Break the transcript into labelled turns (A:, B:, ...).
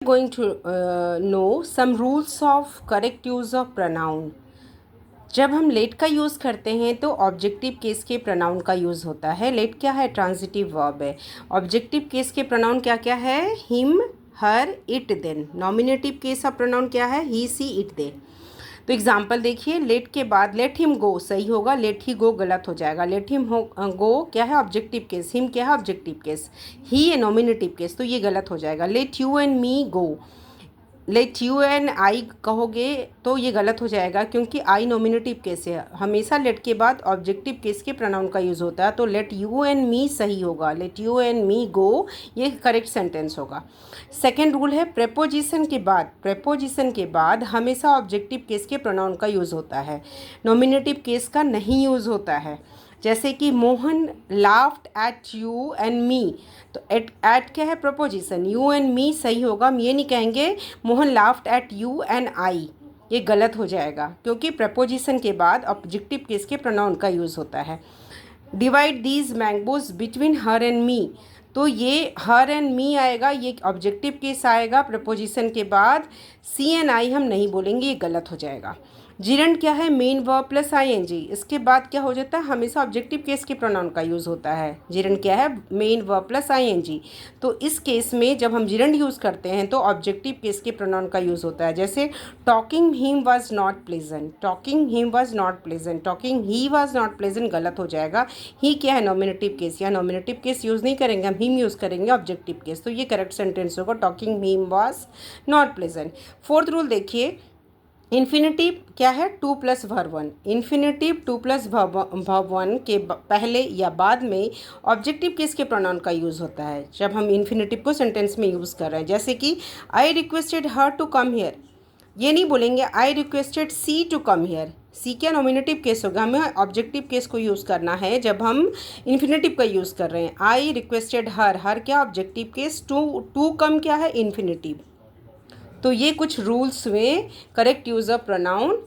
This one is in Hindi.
A: going to know some rules of correct use of pronoun. जब हम लेट का यूज़ करते हैं तो ऑब्जेक्टिव केस के प्रोनाउन का यूज़ होता है. लेट क्या है? ट्रांजिटिव वर्ब है. ऑब्जेक्टिव केस के प्रोनाउन क्या क्या है? Him, her, it, them. Nominative case का प्रोनाउन क्या है? He, she, it, they. तो एग्जाम्पल देखिए, लेट के बाद लेट हिम गो सही होगा, लेट ही गो गलत हो जाएगा. लेट हिम गो क्या है? Objective case. हिम क्या है? Objective case. ही है नॉमिनेटिव केस, तो ये गलत हो जाएगा. Let you and me go, let you and I कहोगे तो ये गलत हो जाएगा, क्योंकि आई नॉमिनेटिव केस है. हमेशा लेट के बाद ऑब्जेक्टिव केस के प्रोनाउन का यूज़ होता है, तो लेट यू एंड मी सही होगा. लेट यू एंड मी गो ये करेक्ट सेंटेंस होगा. सेकेंड रूल है, प्रेपोजिशन के बाद हमेशा ऑब्जेक्टिव केस के प्रोनाउन का यूज़ होता है, नॉमिनेटिव केस का नहीं यूज़ होता है. जैसे कि Mohan laughed eight you and me, तो एट क्या है? प्रपोजिशन. यू एंड मी सही होगा. हम ये नहीं कहेंगे Mohan laughed eight you and I, ये गलत हो जाएगा, क्योंकि प्रपोजिशन के बाद ऑब्जेक्टिव केस के प्रोनाउन का यूज़ होता है. Divide these mangoes between her and me, तो ये हर एंड मी आएगा, ये ऑब्जेक्टिव केस आएगा प्रपोजिशन के बाद. सी एंड आई हम नहीं बोलेंगे, ये गलत हो जाएगा. जिरंड क्या है? Main verb plus ING. इसके बाद क्या हो जाता है? हमेशा ऑब्जेक्टिव केस के प्रोनाउन का यूज़ होता है. जिरंड क्या है? Main verb plus ING. तो इस केस में जब हम जिरंड यूज़ करते हैं तो ऑब्जेक्टिव केस के प्रोनाउन का यूज़ होता है. जैसे talking him was not pleasant, talking him was not pleasant, talking he was not pleasant गलत हो जाएगा. ही क्या है? Nominative case. या नॉमिनेटिव केस यूज़ नहीं करेंगे, हम हिम यूज़ करेंगे ऑब्जेक्टिव केस, तो ये करेक्ट सेंटेंस होगा. Talking him was not pleasant. Fourth rule देखिए, इन्फिनेटिव क्या है? To plus verb one. Infinitive to plus verb one के पहले या बाद में ऑब्जेक्टिव केस के प्रोनाउन का यूज़ होता है जब हम इन्फिनेटिव को सेंटेंस में यूज़ कर रहे हैं. जैसे कि I requested her to come here, ये नहीं बोलेंगे I requested she to come here. She क्या? नॉमिनेटिव केस होगा. हमें ऑब्जेक्टिव केस को यूज़ करना है जब हम इन्फिनेटिव का यूज़ कर रहे हैं. आई रिक्वेस्टेड हर, हर क्या? Objective case. टू कम क्या है? इन्फिनेटिव. तो ये कुछ रूल्स में करेक्ट यूज़ ऑफ प्रोनाउन